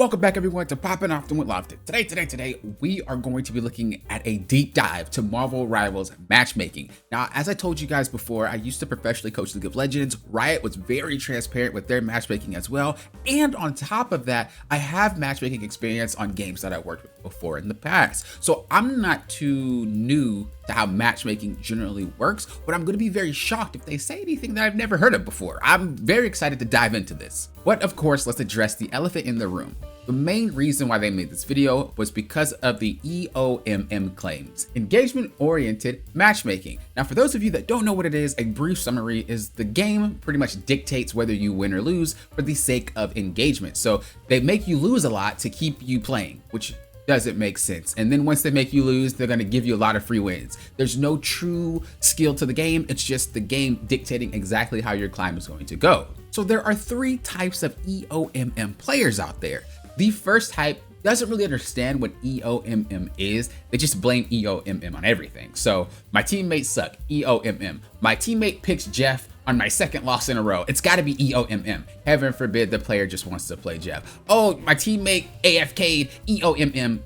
Welcome back everyone to Poppin' Often with Lofted. Today, we are going to be looking at a deep dive to Marvel Rivals matchmaking. Now, as I told you guys before, I used to professionally coach League of Legends. Riot was very transparent with their matchmaking as well. And on top of that, I have matchmaking experience on games that I worked with before in the past. So I'm not too new to how matchmaking generally works, but I'm going to be very shocked if they say anything that I've never heard of before. I'm very excited to dive into this. But of course, let's address the elephant in the room. The main reason why they made this video was because of the EOMM claims, engagement-oriented matchmaking. Now, for those of you that don't know what it is, a brief summary is the game pretty much dictates whether you win or lose for the sake of engagement. So they make you lose a lot to keep you playing, which doesn't make sense. And then once they make you lose, they're going to give you a lot of free wins. There's no true skill to the game. It's just the game dictating exactly how your climb is going to go. So there are three types of EOMM players out there. The first type doesn't really understand what EOMM is. They just blame EOMM on everything. So my teammates suck, EOMM. My teammate picks Jeff on my second loss in a row. It's gotta be EOMM. Heaven forbid the player just wants to play Jeff. Oh, my teammate AFK'd, EOMM.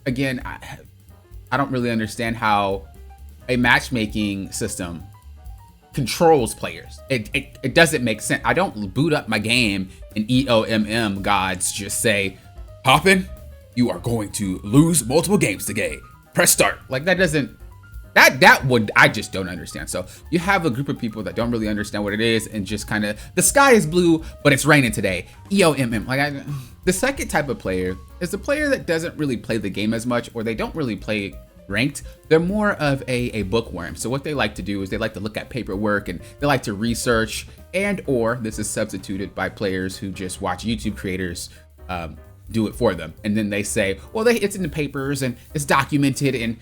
Again, I don't really understand how a matchmaking system controls players. It doesn't make sense. I don't boot up my game and EOMM gods just say, Poppin', you are going to lose multiple games today. Press start. Like that doesn't, I just don't understand. So you have a group of people that don't really understand what it is and just kind of, the sky is blue, but it's raining today. EOMM. The second type of player is the player that doesn't really play the game as much, or they don't really play ranked. They're more of a bookworm. So what they like to do is they like to look at paperwork and they like to research, and or this is substituted by players who just watch YouTube creators do it for them. And then they say, well, it's in the papers and it's documented and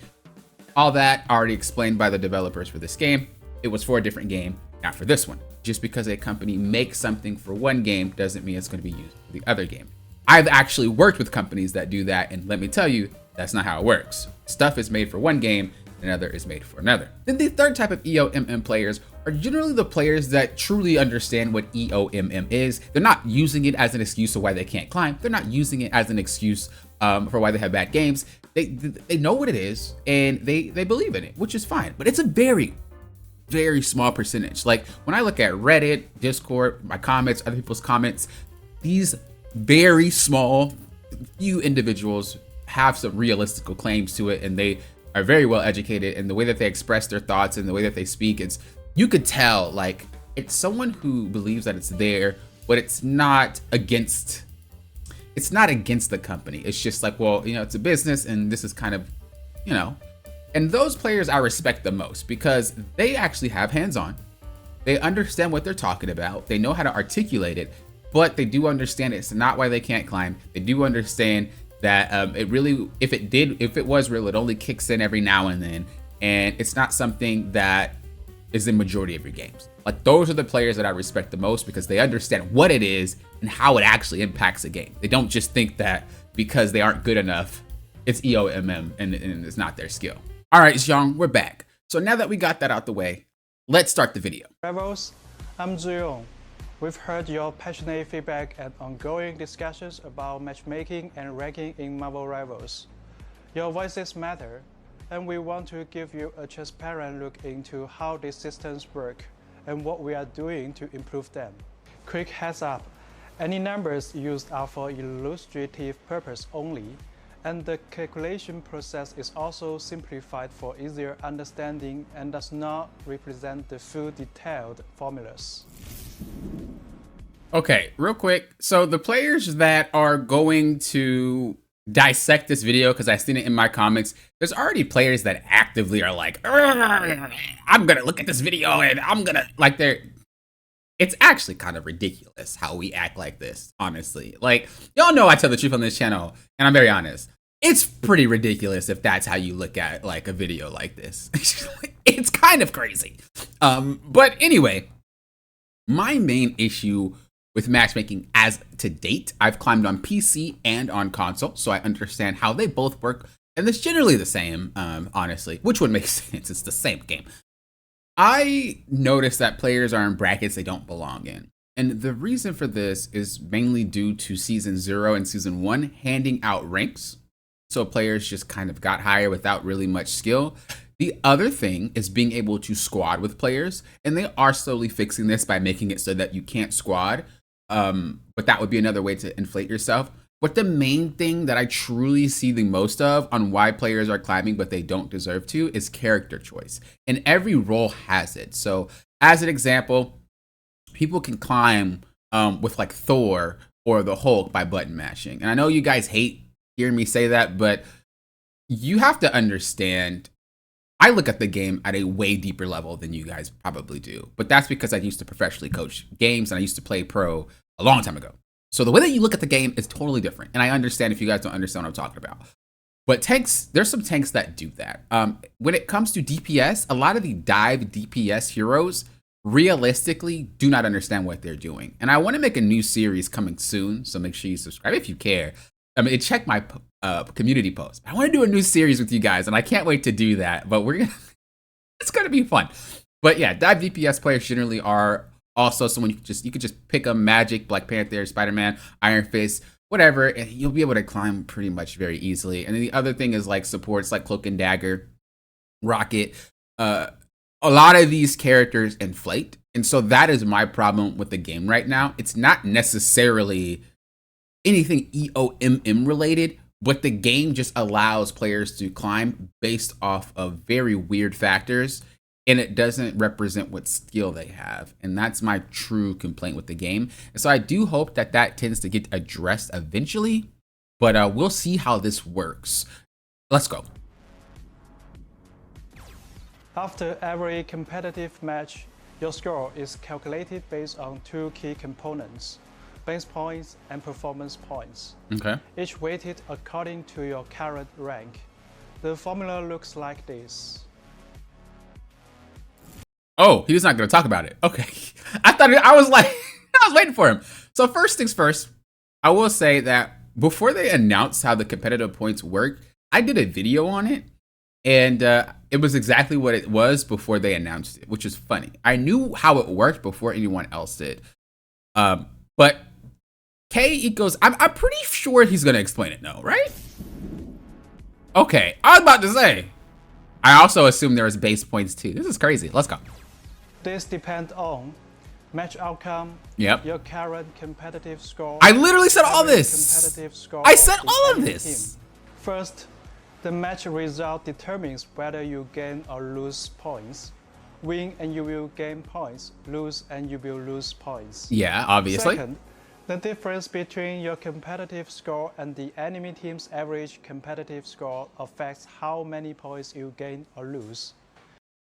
all that already explained by the developers for this game. It was for a different game, not for this one. Just because a company makes something for one game doesn't mean it's going to be used for the other game. I've actually worked with companies that do that, and let me tell you, that's not how it works. Stuff is made for one game, another is made for another. Then the third type of EOMM players are generally the players that truly understand what EOMM is. They're not using it as an excuse of why they can't climb. They're not using it as an excuse for why they have bad games. They know what it is and they believe in it, which is fine. But it's a very, very small percentage. Like when I look at Reddit, Discord, my comments, other people's comments, these very small few individuals have some realistic claims to it, and they are very well educated, and the way that they express their thoughts and the way that they speak, you could tell like it's someone who believes that it's there, but it's not against the company. It's just like, well, it's a business and this is kind of, and those players I respect the most because they actually have hands-on. They understand what they're talking about. They know how to articulate it, but they do understand it's not why they can't climb. They do understand that it really, if it was real, it only kicks in every now and then, and it's not something that is the majority of your games. Like those are the players that I respect the most because they understand what it is and how it actually impacts a game. They don't just think that because they aren't good enough, it's EOMM and it's not their skill. All right, Xiong, we're back. So now that we got that out the way, let's start the video. Rivals, I'm Zuyong. We've heard your passionate feedback and ongoing discussions about matchmaking and ranking in Marvel Rivals. Your voices matter, and we want to give you a transparent look into how these systems work and what we are doing to improve them. Quick heads up, any numbers used are for illustrative purpose only, and the calculation process is also simplified for easier understanding and does not represent the full detailed formulas. Okay, real quick. So the players that are going to dissect this video, because I've seen it in my comments, there's already players that actively are like, I'm gonna look at this video and I'm gonna it's actually kind of ridiculous how we act like this, honestly. Like, y'all know I tell the truth on this channel, and I'm very honest. It's pretty ridiculous if that's how you look at like a video like this. It's kind of crazy. But anyway, my main issue with matchmaking as to date, I've climbed on PC and on console, so I understand how they both work, and it's generally the same, honestly, which would make sense. It's the same game. I noticed that players are in brackets they don't belong in. And the reason for this is mainly due to season 0 and season 1 handing out ranks. So players just kind of got higher without really much skill. The other thing is being able to squad with players, and they are slowly fixing this by making it so that you can't squad. But that would be another way to inflate yourself. But the main thing that I truly see the most of on why players are climbing but they don't deserve to is character choice. And every role has it. So as an example, people can climb with like Thor or the Hulk by button mashing. And I know you guys hate hearing me say that, but you have to understand, I look at the game at a way deeper level than you guys probably do. But that's because I used to professionally coach games and I used to play pro a long time ago. So the way that you look at the game is totally different. And I understand if you guys don't understand what I'm talking about. But tanks, there's some tanks that do that. When it comes to DPS, a lot of the dive DPS heroes realistically do not understand what they're doing. And I want to make a new series coming soon. So make sure you subscribe if you care. I mean, check my community post. I want to do a new series with you guys, and I can't wait to do that. But it's gonna be fun. But yeah, dive DPS players generally are also someone you could just pick a Magic, Black Panther, Spider-Man, Iron Fist, whatever, and you'll be able to climb pretty much very easily. And then the other thing is like supports like Cloak and Dagger, Rocket. A lot of these characters inflate, and so that is my problem with the game right now. It's not necessarily anything EOMM related, but the game just allows players to climb based off of very weird factors, and it doesn't represent what skill they have. And that's my true complaint with the game. And so I do hope that that tends to get addressed eventually, but we'll see how this works. Let's go. After every competitive match, your score is calculated based on 2 key components: base points and performance points. Okay. Each weighted according to your current rank. The formula looks like this. Oh, he's not going to talk about it. Okay. I was like, I was waiting for him. So first things first, I will say that before they announced how the competitive points work, I did a video on it, and it was exactly what it was before they announced it, which is funny. I knew how it worked before anyone else did. But K equals, I'm pretty sure he's going to explain it now, right? Okay, I was about to say. I also assume there is base points too. This is crazy. Let's go. This depends on match outcome, Yep. your current competitive score. I literally said all this. Competitive score I said the all of enemy this. team. First, the match result determines whether you gain or lose points. Win and you will gain points. Lose and you will lose points. Yeah, obviously. Second, the difference between your competitive score and the enemy team's average competitive score affects how many points you gain or lose.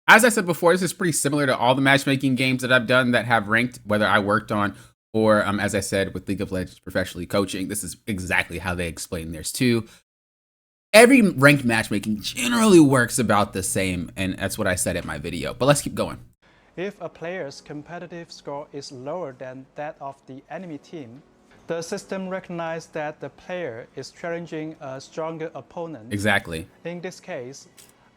As I said before, this is pretty similar to all the matchmaking games that I've done that have ranked, whether I worked on or, as I said, with League of Legends professionally coaching. This is exactly how they explain theirs too. Every ranked matchmaking generally works about the same, and that's what I said in my video. But let's keep going. If a player's competitive score is lower than that of the enemy team, the system recognizes that the player is challenging a stronger opponent. Exactly. In this case,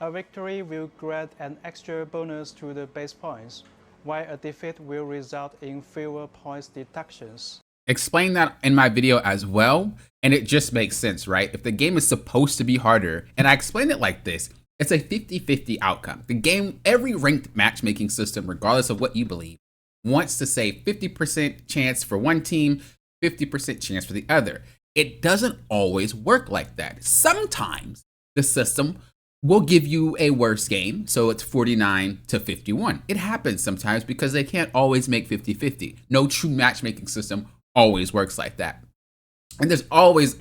a victory will grant an extra bonus to the base points, while a defeat will result in fewer points deductions. Explain that in my video as well, and it just makes sense, right? If the game is supposed to be harder, and I explain it like this, it's a 50-50 outcome. The game, every ranked matchmaking system, regardless of what you believe, wants to say 50% chance for one team, 50% chance for the other. It doesn't always work like that. Sometimes the system will give you a worse game, so it's 49-51. It happens sometimes because they can't always make 50-50. No true matchmaking system always works like that. And there's always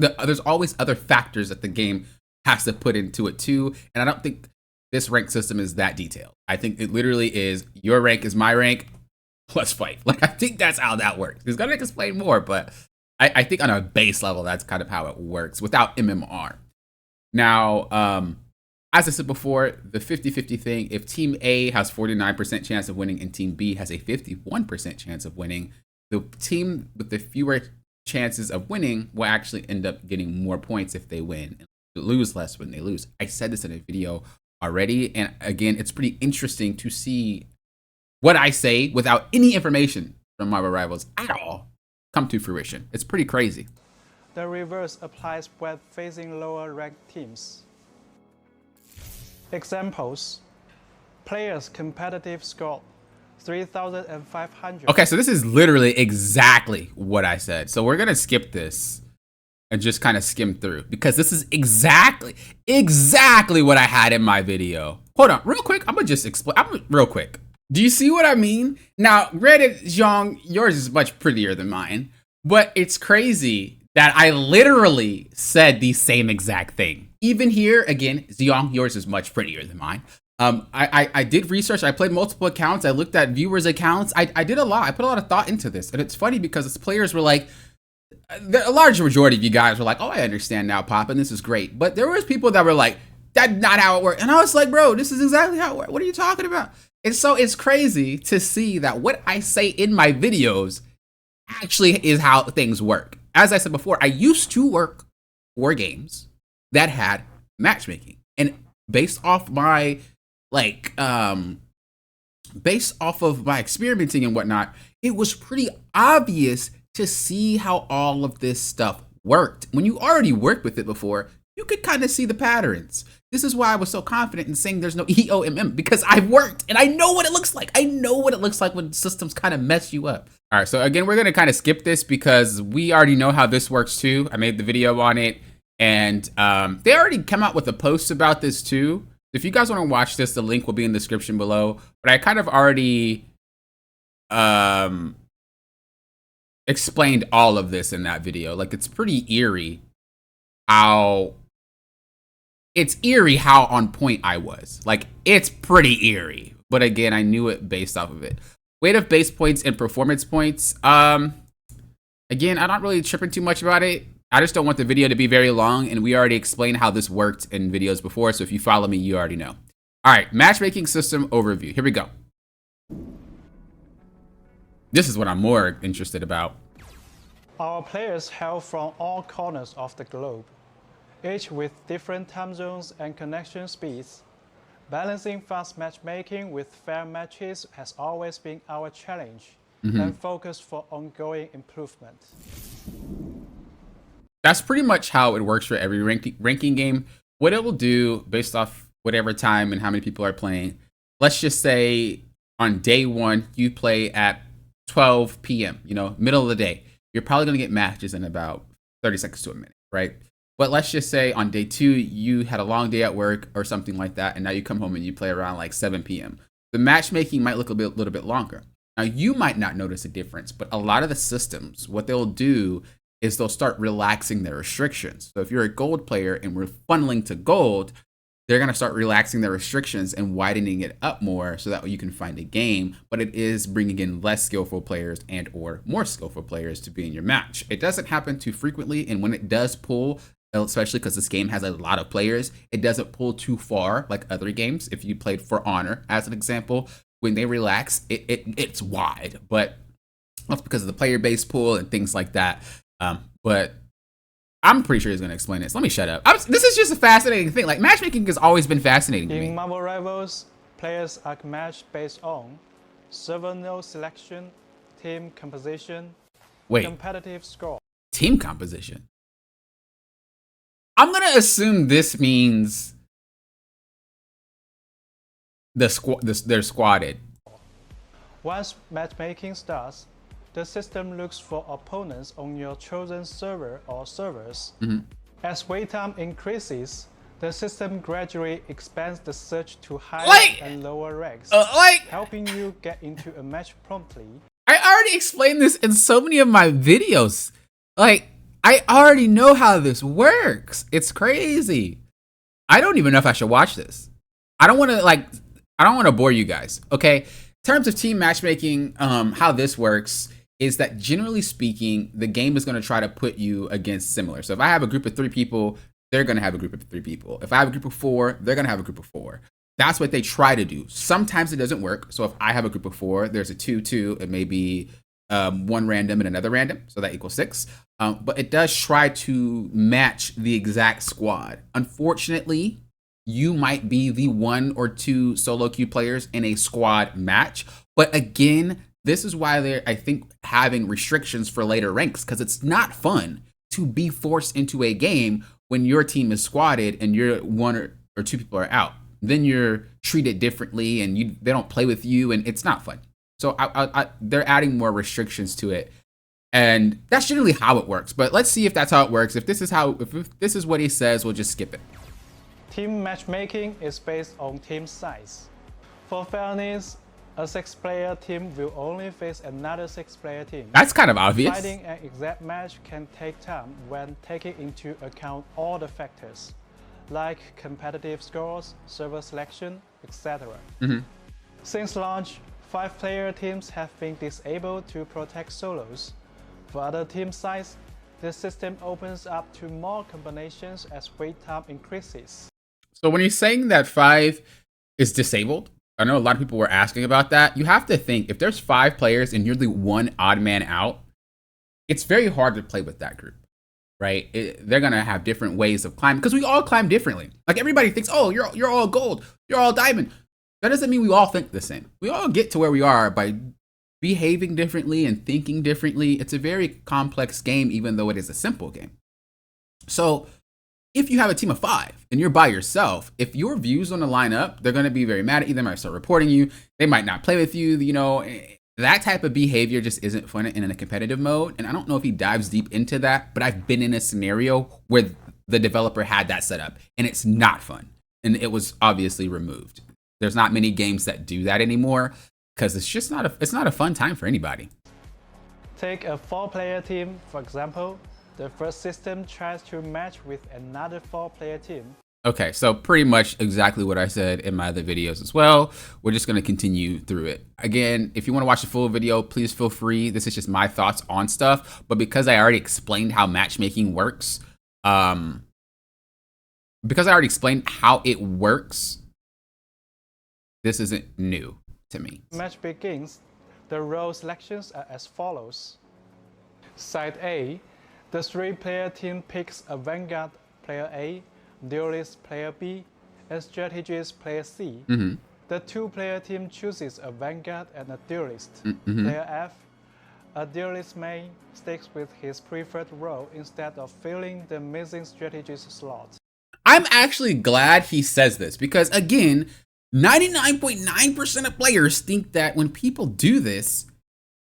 other factors that the game has to put into it too. And I don't think this rank system is that detailed. I think it literally is your rank is my rank, let's fight. Like, I think that's how that works. He's gonna explain more, but I think on a base level, that's kind of how it works without MMR. Now, as I said before, the 50-50 thing, if team A has 49% chance of winning and team B has a 51% chance of winning, the team with the fewer chances of winning will actually end up getting more points if they win and lose less when they lose. I said this in a video already, and again, it's pretty interesting to see what I say without any information from Marvel Rivals at all come to fruition. It's pretty crazy. The reverse applies when facing lower ranked teams. Examples: players' competitive score 3,500. Okay, so this is literally exactly what I said. So we're gonna skip this and just kind of skim through because this is exactly what I had in my video. Hold on, real quick. I'm gonna just explain. Real quick. Do you see what I mean? Now, granted, Zhang, yours is much prettier than mine, but it's crazy that I literally said the same exact thing. Even here, again, Zhang, yours is much prettier than mine. I did research. I played multiple accounts. I looked at viewers' accounts. I did a lot. I put a lot of thought into this, and it's funny because the players were like, a large majority of you guys were like, oh, I understand now, Pop, and this is great. But there was people that were like, that's not how it works. And I was like, bro, this is exactly how it works. What are you talking about? And so it's crazy to see that what I say in my videos actually is how things work. As I said before, I used to work for games that had matchmaking. And based off my based off of my experimenting and whatnot, it was pretty obvious to see how all of this stuff worked. When you already worked with it before, you could kind of see the patterns. This is why I was so confident in saying there's no EOMM, because I've worked and I know what it looks like. I know what it looks like when systems kind of mess you up. All right, so again, we're gonna kind of skip this because we already know how this works too. I made the video on it, and they already come out with a post about this too. If you guys want to watch this, the link will be in the description below. But I kind of already explained all of this in that video. Like, it's pretty eerie how on point I was. Like, it's pretty eerie. But again, I knew it based off of it. Weight of base points and performance points. Again, I'm not really tripping too much about it. I just don't want the video to be very long, and we already explained how this worked in videos before, so if you follow me, you already know. All right, matchmaking system overview. Here we go. This is what I'm more interested about. Our players hail from all corners of the globe, each with different time zones and connection speeds. Balancing fast matchmaking with fair matches has always been our challenge and focus for ongoing improvement. That's pretty much how it works for every ranking game. What it will do based off whatever time and how many people are playing. Let's just say on day one, you play at 12 p.m., middle of the day. You're probably going to get matches in about 30 seconds to a minute, right? But let's just say on day two, you had a long day at work or something like that, and now you come home and you play around like 7 p.m. The matchmaking might look a little bit longer. Now, you might not notice a difference, but a lot of the systems, what they'll do is they'll start relaxing their restrictions. So if you're a gold player and we're funneling to gold, they're going to start relaxing their restrictions and widening it up more so that way you can find a game, but it is bringing in less skillful players and or more skillful players to be in your match. It doesn't happen too frequently, and when it does pull, especially because this game has a lot of players, it doesn't pull too far like other games. If you played For Honor, as an example, when they relax, it's wide, but that's because of the player base pool and things like that. But I'm pretty sure he's going to explain this. Let me shut up. This is just a fascinating thing. Like, matchmaking has always been fascinating to me. In Marvel Rivals, players are matched based on server node selection, team composition, competitive score. Team composition? I'm going to assume this means they're squadded. Once matchmaking starts, the system looks for opponents on your chosen server or servers. As wait time increases, the system gradually expands the search to higher and lower ranks, helping you get into a match promptly. I already explained this in so many of my videos. Like, I already know how this works. It's crazy. I don't even know if I should watch this. I don't want to bore you guys. Okay. In terms of team matchmaking, how this works is that generally speaking, the game is going to try to put you against similar. So if I have a group of 3 people, they're going to have a group of 3 people. If I have a group of 4, they're going to have a group of 4. That's what they try to do. Sometimes it doesn't work. So if I have a group of 4, there's a 2-2, it may be 1 random and another random. So that equals 6. But it does try to match the exact squad. Unfortunately, you might be the 1 or 2 solo queue players in a squad match. But again, This is why they're, I think, having restrictions for later ranks, because it's not fun to be forced into a game when your team is squatted and you're one or two people are out. Then you're treated differently and they don't play with you, and it's not fun. So they're adding more restrictions to it. And that's generally how it works. But let's see if that's how it works. If this is what he says, we'll just skip it. Team matchmaking is based on team size. For fairness, a 6-player team will only face another 6-player team. That's kind of obvious. Finding an exact match can take time when taking into account all the factors, like competitive scores, server selection, etc. Since launch, 5-player teams have been disabled to protect solos. For other team size, the system opens up to more combinations as wait time increases. So when he's saying that 5 is disabled, I know a lot of people were asking about that. You have to think, if there's 5 players and you're the one odd man out, it's very hard to play with that group, right? They're gonna have different ways of climbing, because we all climb differently. Like, everybody thinks, oh, you're all gold, you're all diamond. That doesn't mean we all think the same. We all get to where we are by behaving differently and thinking differently. It's a very complex game, even though it is a simple game. So if you have a team of 5 and you're by yourself, if your views on the lineup, they're going to be very mad at you. They might start reporting you. They might not play with you. You know, that type of behavior just isn't fun in a competitive mode. And I don't know if he dives deep into that, but I've been in a scenario where the developer had that set up and it's not fun. And it was obviously removed. There's not many games that do that anymore, because it's just not a fun time for anybody. Take a 4-player team, for example. The first system tries to match with another 4-player team. Okay, so pretty much exactly what I said in my other videos as well. We're just going to continue through it. Again, if you want to watch the full video, please feel free. This is just my thoughts on stuff. But because I already explained how matchmaking works, this isn't new to me. Match begins. The role selections are as follows. Side A, the 3-player team picks a Vanguard player A, Duelist player B, and Strategist player C. The 2-player team chooses a Vanguard and a Duelist. Player F, a Duelist main, sticks with his preferred role instead of filling the missing Strategist slot. I'm actually glad he says this, because again, 99.9% of players think that when people do this,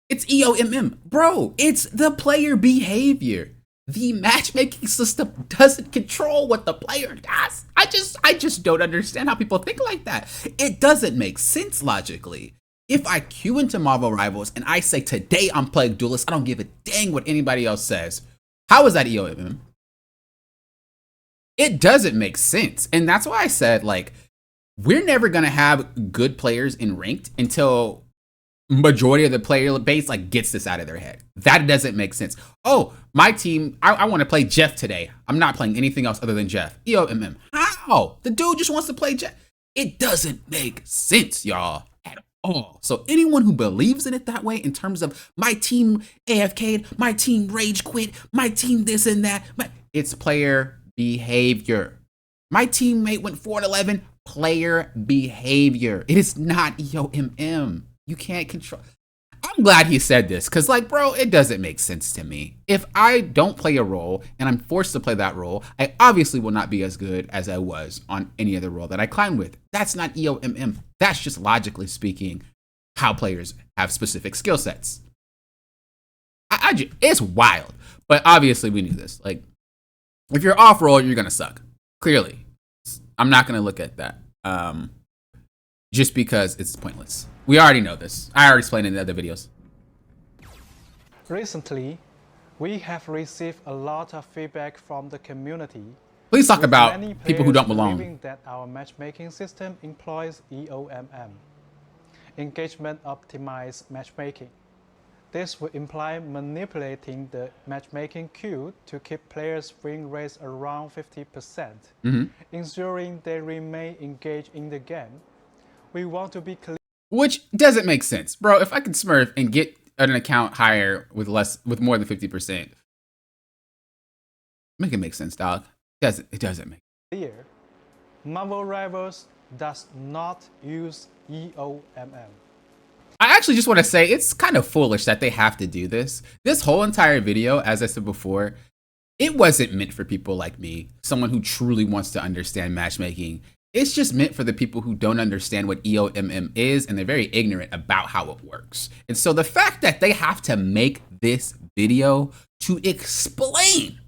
it's EOMM. Bro, it's the player behavior. The matchmaking system doesn't control what the player does. I just don't understand how people think like that. It doesn't make sense logically. If I queue into Marvel Rivals and I say, today I'm playing Duelist, I don't give a dang what anybody else says. How is that EOMM? It doesn't make sense. And that's why I said, like, we're never going to have good players in ranked until majority of the player base like gets this out of their head. That doesn't make sense. Oh, my team, I want to play Jeff today. I'm not playing anything else other than Jeff. EOMM. How? The dude just wants to play Jeff. It doesn't make sense, y'all, at all. So anyone who believes in it that way, in terms of my team AFK'd, my team rage quit, my team this and that, it's player behavior. My teammate went 4-11. Player behavior. It is not EOMM. You can't control. I'm glad he said this, because, like, bro, it doesn't make sense to me. If I don't play a role and I'm forced to play that role, I obviously will not be as good as I was on any other role that I climb with. That's not EOMM. That's just, logically speaking, how players have specific skill sets. It's wild. But obviously we knew this. Like, if you're off role, you're gonna suck. Clearly. I'm not going to look at that just because it's pointless. We already know this. I already explained it in other videos. Recently, we have received a lot of feedback from the community. Please talk about people who don't belong. That our matchmaking system employs EOMM, engagement optimized matchmaking. This would imply manipulating the matchmaking queue to keep players' win rates around 50%, ensuring they remain engaged in the game. We want to be clear. Which doesn't make sense. Bro, if I can smurf and get an account higher with more than 50%, make it make sense, dog. It doesn't make clear. Marvel Rivals does not use EOMM. I actually just want to say it's kind of foolish that they have to do this. This whole entire video, as I said before, it wasn't meant for people like me, someone who truly wants to understand matchmaking. It's just meant for the people who don't understand what EOMM is, and they're very ignorant about how it works. And so the fact that they have to make this video to explain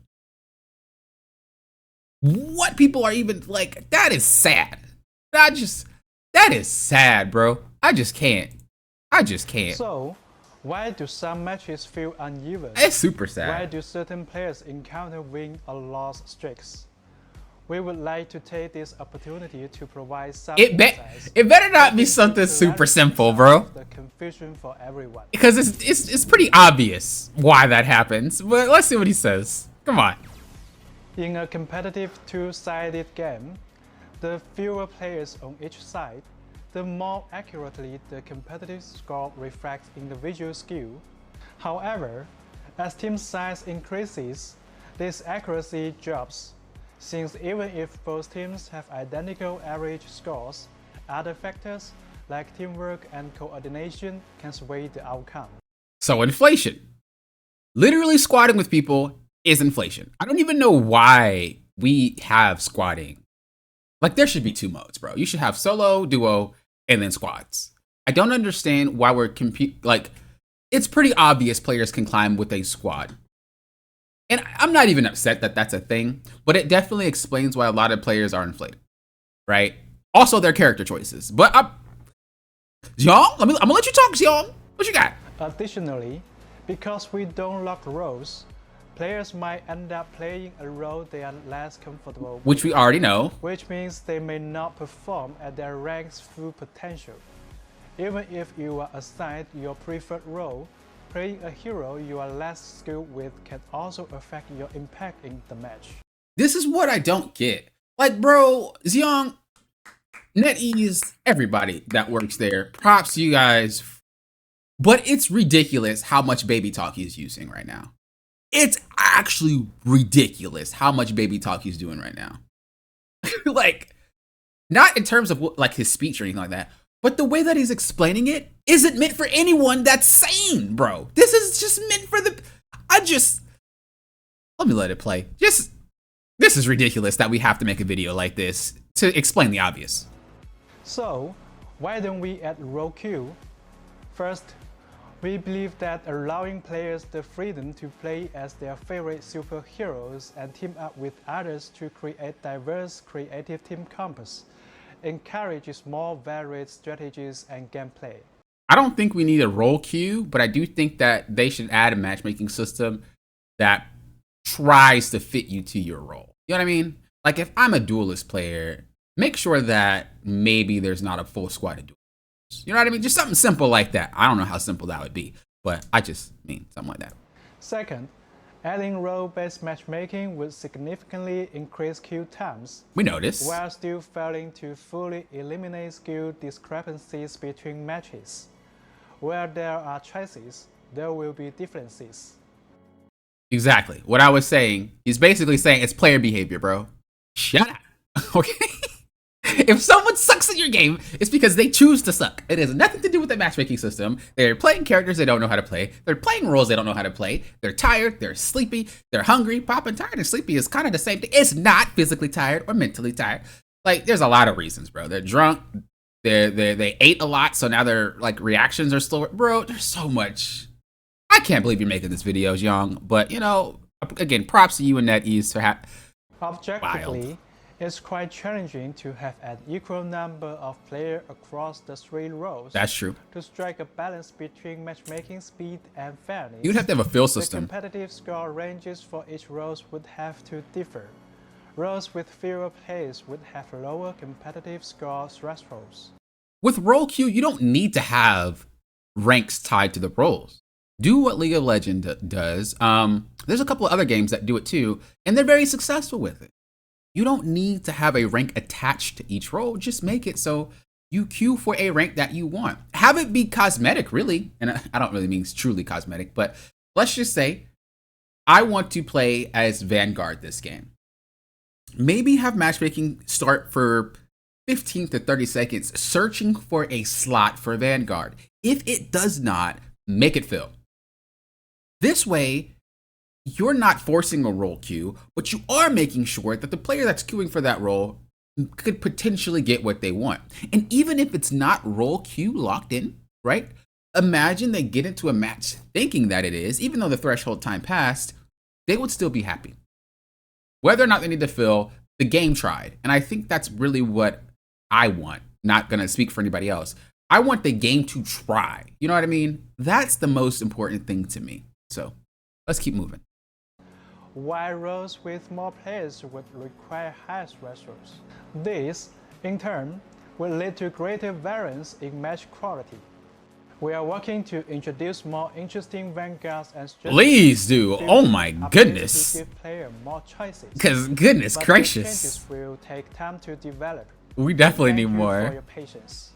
what people are even like, that is sad. That is sad, bro. I just can't. So, why do some matches feel uneven? It's super sad. Why do certain players encounter win or loss streaks? We would like to take this opportunity to provide some insights. It better not be something super simple, bro. The confusion for everyone. Because it's pretty obvious why that happens. But let's see what he says. Come on. In a competitive two-sided game, the fewer players on each side, the more accurately the competitive score reflects individual skill. However, as team size increases, this accuracy drops, since even if both teams have identical average scores, other factors like teamwork and coordination can sway the outcome. So inflation. Literally squatting with people is inflation. I don't even know why we have squatting. Like, there should be 2 modes, bro. You should have solo, duo, and then squads. I don't understand why we're like, it's pretty obvious players can climb with a squad. And I'm not even upset that that's a thing, but it definitely explains why a lot of players are inflated, right? Also their character choices. But Xiong, I'm gonna let you talk, Xiong. What you got? Additionally, because we don't lock roles, players might end up playing a role they are less comfortable with, which we already know. Which means they may not perform at their rank's full potential. Even if you are assigned your preferred role, playing a hero you are less skilled with can also affect your impact in the match. This is what I don't get. Like, bro, Xiong, netease, everybody that works there, props to you guys. But it's ridiculous how much baby talk he's using right now. It's actually ridiculous how much baby talk he's doing right now. Like, not in terms of like his speech or anything like that, but the way that he's explaining it isn't meant for anyone that's sane, bro. This is just meant for the, let me let it play. This is ridiculous that we have to make a video like this to explain the obvious. So, why don't we add role queue? First, we believe that allowing players the freedom to play as their favorite superheroes and team up with others to create diverse creative team compass encourages more varied strategies and gameplay. I don't think we need a role queue, but I do think that they should add a matchmaking system that tries to fit you to your role. You know what I mean? Like, if I'm a duelist player, make sure that maybe there's not a full squad of duelists. You know what I mean? Just something simple like that. I don't know how simple that would be, but I just mean something like that. Second, adding role-based matchmaking would significantly increase queue times. We know this. While still failing to fully eliminate skill discrepancies between matches. Where there are choices, there will be differences. Exactly. What I was saying, he's basically saying it's player behavior, bro. Shut up. Okay? If someone sucks at your game, it's because they choose to suck. It has nothing to do with the matchmaking system. They're playing characters they don't know how to play. They're playing roles they don't know how to play. They're tired. They're sleepy. They're hungry. Popping tired and sleepy is kind of the same thing. It's not physically tired or mentally tired. Like, there's a lot of reasons, bro. They're drunk. They ate a lot, so now their like reactions are slower. Bro, there's so much. I can't believe you're making this video, Xiong. But, you know, again, props to you and netease for Objectively, it's quite challenging to have an equal number of players across the 3 roles. That's true. To strike a balance between matchmaking speed and fairness. You'd have to have a fill system. The competitive score ranges for each role would have to differ. Roles with fewer players would have lower competitive score thresholds. With role queue, you don't need to have ranks tied to the roles. Do what League of Legends does. There's a couple of other games that do it too, and they're very successful with it. You don't need to have a rank attached to each role. Just make it so you queue for a rank that you want. Have it be cosmetic, really. And I don't really mean truly cosmetic, but let's just say I want to play as Vanguard this game. Maybe have matchmaking start for 15 to 30 seconds searching for a slot for Vanguard. If it does not, make it fill. This way, you're not forcing a role queue, but you are making sure that the player that's queuing for that role could potentially get what they want. And even if it's not role queue locked in, right? Imagine they get into a match thinking that it is, even though the threshold time passed, they would still be happy. Whether or not they need to fill, the game tried. And I think that's really what I want. Not gonna speak for anybody else. I want the game to try. You know what I mean? That's the most important thing to me. So let's keep moving. While roles with more players would require higher thresholds. This, in turn, will lead to greater variance in match quality. We are working to introduce more interesting Vanguards and strategies. Please do. Oh my goodness. To give players more choices. Because goodness But gracious. These changes will take time to develop. We definitely need Thank you more. for your patience.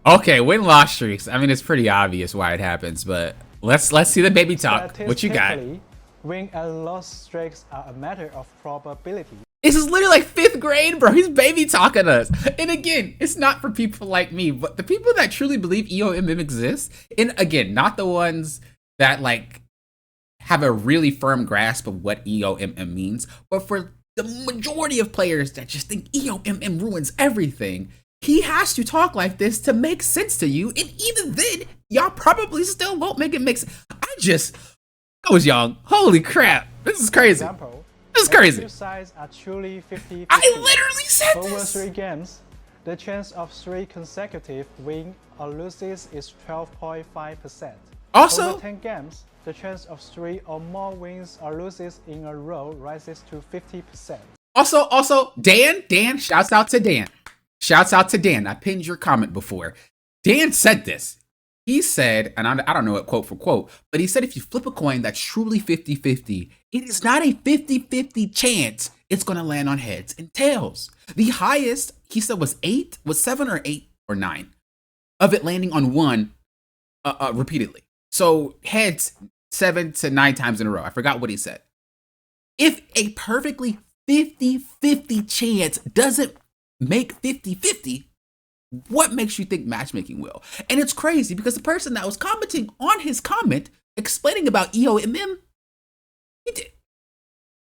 Okay, win-loss streaks. I mean, it's pretty obvious why it happens, but let's see the baby talk. What you got? Statistically, win and loss streaks are a matter of probability. This is literally like 5th grade, bro. He's baby talking us. And again, it's not for people like me, but the people that truly believe EOMM exists, and again, not the ones that like have a really firm grasp of what EOMM means, but for the majority of players that just think EOMM ruins everything, he has to talk like this to make sense to you. And even then, y'all probably still won't make it make sense. I was young. Holy crap. This is crazy. Example, This is crazy. two sides are truly 50-50. I literally said Over this. 3 games, the chance of 3 consecutive win or losses is 12.5%. Also, Over 10 games, the chance of 3 or more wins or losses in a row rises to 50%. Also, Dan, shouts out to Dan. Shouts out to Dan. I pinned your comment before. Dan said this. He said, and I don't know it quote for quote, but he said if you flip a coin that's truly 50-50, it is not a 50-50 chance it's going to land on heads and tails. The highest, he said, was 7 or 8 or 9 of it landing on one repeatedly. So heads 7 to 9 times in a row. I forgot what he said. If a perfectly 50-50 chance doesn't make 50-50, what makes you think matchmaking will? And it's crazy because the person that was commenting on his comment explaining about EOMM, he did.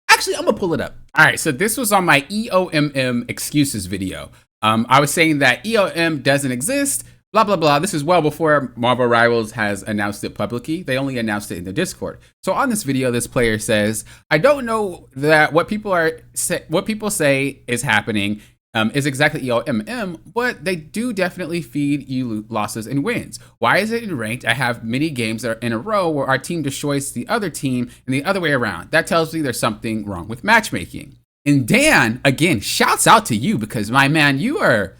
Actually, I'm gonna pull it up. All right, so this was on my EOMM excuses video. I was saying that EOM doesn't exist, blah, blah, blah. This is well before Marvel Rivals has announced it publicly. They only announced it in the Discord. So on this video, this player says, I don't know that what people say is happening is exactly EOMM, but they do definitely feed you losses and wins. Why is it in ranked? I have many games that are in a row where our team destroys the other team and the other way around. That tells me there's something wrong with matchmaking. And Dan, again, shouts out to you because my man, you're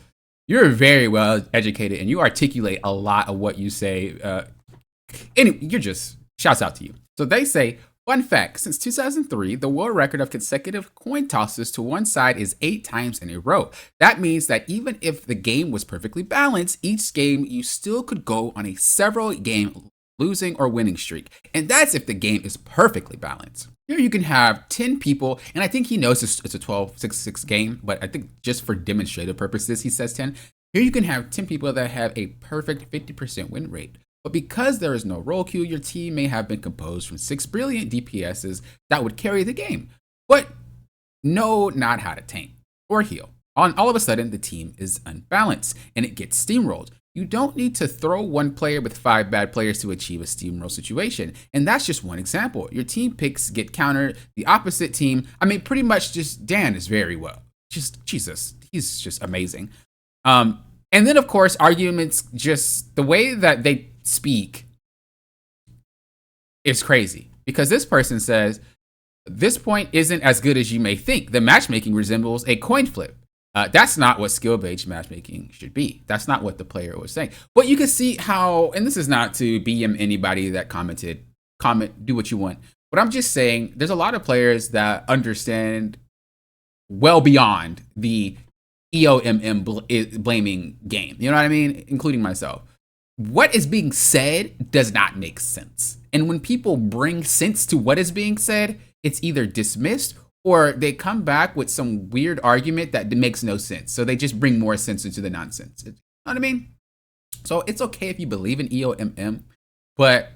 very well educated and you articulate a lot of what you say. Anyway, shouts out to you. So they say, fun fact, since 2003, the world record of consecutive coin tosses to one side is 8 times in a row. That means that even if the game was perfectly balanced, each game you still could go on a several game losing or winning streak. And that's if the game is perfectly balanced. Here you can have 10 people, and I think he knows it's a 12-6-6 game, but I think just for demonstrative purposes, he says 10. Here you can have 10 people that have a perfect 50% win rate. But because there is no role queue, your team may have been composed from 6 brilliant DPSs that would carry the game, but know not how to tank or heal. All of a sudden, the team is unbalanced and it gets steamrolled. You don't need to throw one player with 5 bad players to achieve a steamroll situation. And that's just one example. Your team picks get countered. The opposite team, I mean, pretty much just Dan is very well. Just Jesus, he's just amazing. And then, of course, arguments, just the way that they speak is crazy because this person says this point isn't as good as you may think. The matchmaking resembles a coin flip. That's not what skill-based matchmaking should be. That's not what the player was saying. But you can see how, and this is not to BM anybody that commented, do what you want. But I'm just saying there's a lot of players that understand well beyond the EOMM blaming game. You know what I mean? Including myself. What is being said does not make sense. And when people bring sense to what is being said, it's either dismissed or they come back with some weird argument that makes no sense. So they just bring more sense into the nonsense. You know what I mean? So it's okay if you believe in EOMM, but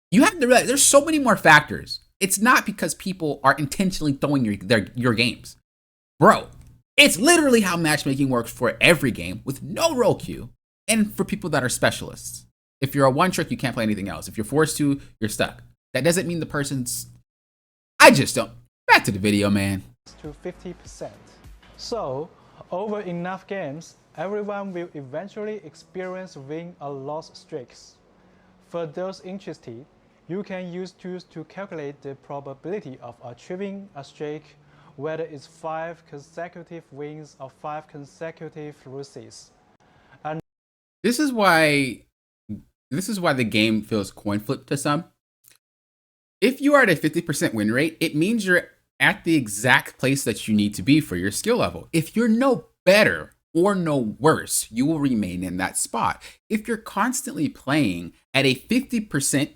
you have to realize there's so many more factors. It's not because people are intentionally throwing your games. Bro, it's literally how matchmaking works for every game with no role queue and for people that are specialists. If you're a one trick, you can't play anything else. If you're forced to, you're stuck. That doesn't mean the person's... I just don't. Back to the video, man. To 50%. So, over enough games, everyone will eventually experience win or loss streaks. For those interested, you can use tools to calculate the probability of achieving a streak, whether it's 5 consecutive wins or 5 consecutive losses. And This is why the game feels coin flip to some. If you are at a 50% win rate, it means you're at the exact place that you need to be for your skill level. If you're no better or no worse, you will remain in that spot. If you're constantly playing at a 50%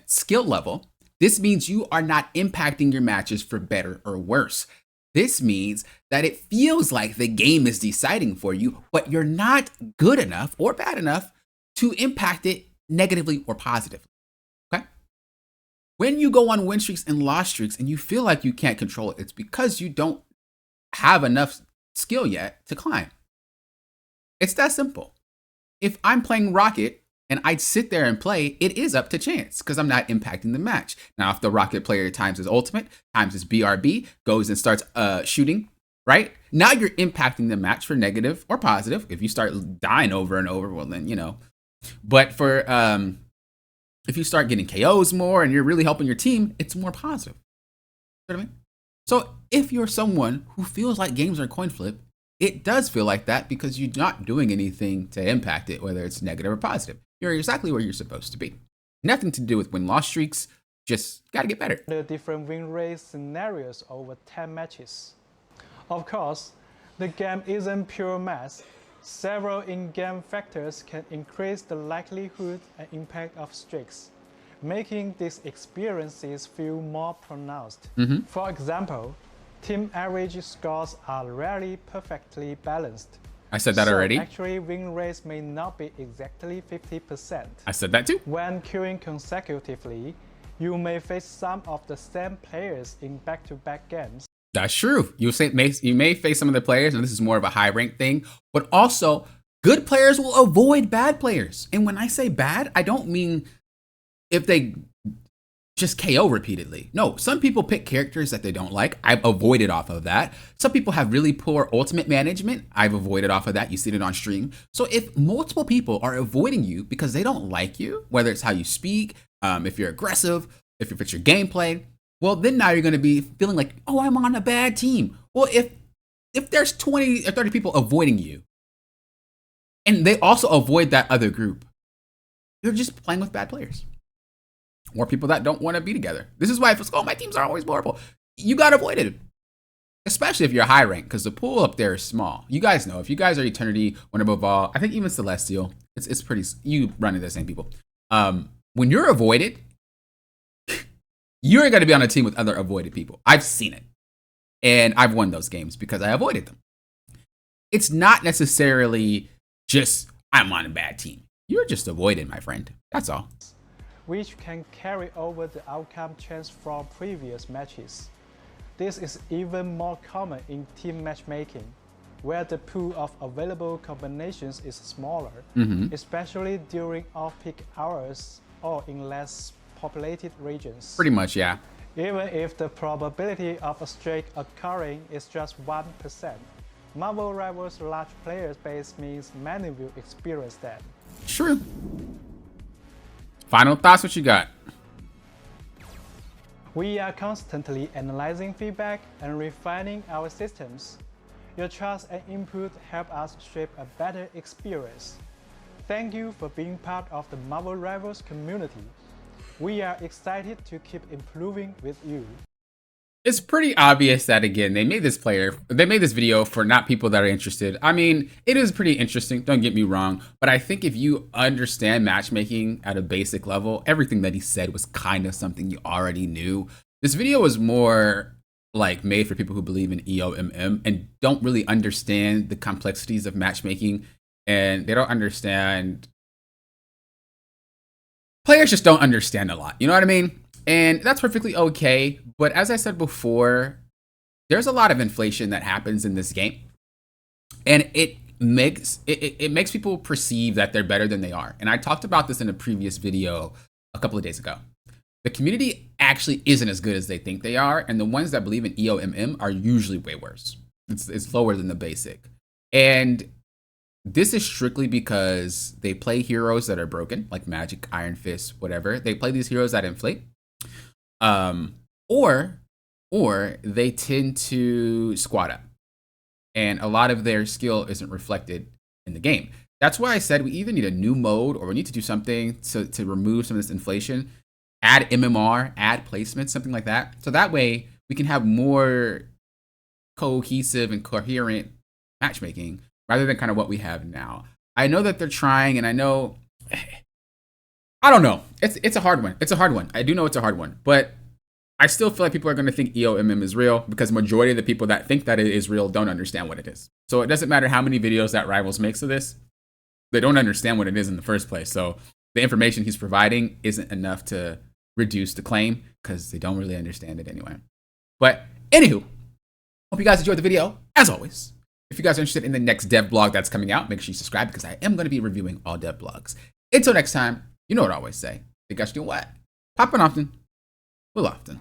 skill level, this means you are not impacting your matches for better or worse. This means that it feels like the game is deciding for you, but you're not good enough or bad enough to impact it negatively or positively. Okay? When you go on win streaks and loss streaks and you feel like you can't control it, it's because you don't have enough skill yet to climb. It's that simple. If I'm playing Rocket and I sit there and play, it is up to chance because I'm not impacting the match. Now, if the Rocket player times his ultimate, times his BRB, goes and starts shooting, right? Now you're impacting the match for negative or positive. If you start dying over and over, well then, you know. But for if you start getting KOs more and you're really helping your team, it's more positive. You know what I mean? So if you're someone who feels like games are coin flip, it does feel like that because you're not doing anything to impact it, whether it's negative or positive. You're exactly where you're supposed to be. Nothing to do with win-loss streaks, just gotta get better. The different win rate scenarios over 10 matches. Of course, the game isn't pure math. Several in-game factors can increase the likelihood and impact of streaks, making these experiences feel more pronounced. For example, team average scores are rarely perfectly balanced. I said that already. Actually, win rates may not be exactly 50%. I said that too. When queuing consecutively, you may face some of the same players in back-to-back games. That's true. You may face some of the players, and this is more of a high rank thing, but also good players will avoid bad players. And when I say bad, I don't mean if they just KO repeatedly. No, some people pick characters that they don't like. I've avoided off of that. Some people have really poor ultimate management. I've avoided off of that. You see it on stream. So if multiple people are avoiding you because they don't like you, whether it's how you speak, if you're aggressive, if it's your gameplay, well, then now you're going to be feeling like, oh, I'm on a bad team. Well, if there's 20 or 30 people avoiding you, and they also avoid that other group, you're just playing with bad players. Or people that don't want to be together. This is why if it's, oh, my teams are always horrible. You got to avoid it. Especially if you're high rank, because the pool up there is small. You guys know, if you guys are Eternity, one above all, I think even Celestial, it's pretty, you run into the same people. When you're avoided, you're going to be on a team with other avoided people. I've seen it. And I've won those games because I avoided them. It's not necessarily just, I'm on a bad team. You're just avoided, my friend. That's all. Which can carry over the outcome chance from previous matches. This is even more common in team matchmaking, where the pool of available combinations is smaller, especially during off-peak hours or in less populated regions. Pretty much, yeah. Even if the probability of a streak occurring is just 1%, Marvel Rivals' large player base means many will experience that. True. Final thoughts, what you got? We are constantly analyzing feedback and refining our systems. Your trust and input help us shape a better experience. Thank you for being part of the Marvel Rivals community. We are excited to keep improving with you. It's pretty obvious that, again, they made this video for not people that are interested. I mean, it is pretty interesting, don't get me wrong, but I think if you understand matchmaking at a basic level, everything that he said was kind of something you already knew. This video was more like made for people who believe in EOMM and don't really understand the complexities of matchmaking, and they don't understand. Players just don't understand a lot. You know what I mean? And that's perfectly okay. But as I said before, there's a lot of inflation that happens in this game, and it makes people perceive that they're better than they are. And I talked about this in a previous video a couple of days ago. The community actually isn't as good as they think they are, and the ones that believe in EOMM are usually way worse. It's lower than the basic. And this is strictly because they play heroes that are broken, like Magic, Iron Fist, whatever. They play these heroes that inflate. Or they tend to squat up, and a lot of their skill isn't reflected in the game. That's why I said we either need a new mode or we need to do something to remove some of this inflation, add MMR, add placement, something like that. So that way we can have more cohesive and coherent matchmaking rather than kind of what we have now. I know that they're trying, and I know, I don't know. It's a hard one. It's a hard one. I do know it's a hard one, but I still feel like people are going to think EOMM is real because majority of the people that think that it is real don't understand what it is. So it doesn't matter how many videos that Rivals makes of this. They don't understand what it is in the first place. So the information he's providing isn't enough to reduce the claim because they don't really understand it anyway. But anywho, hope you guys enjoyed the video. As always, if you guys are interested in the next dev blog that's coming out, make sure you subscribe because I am going to be reviewing all dev blogs. Until next time, you know what I always say. You guys do what? Popping often. Will often.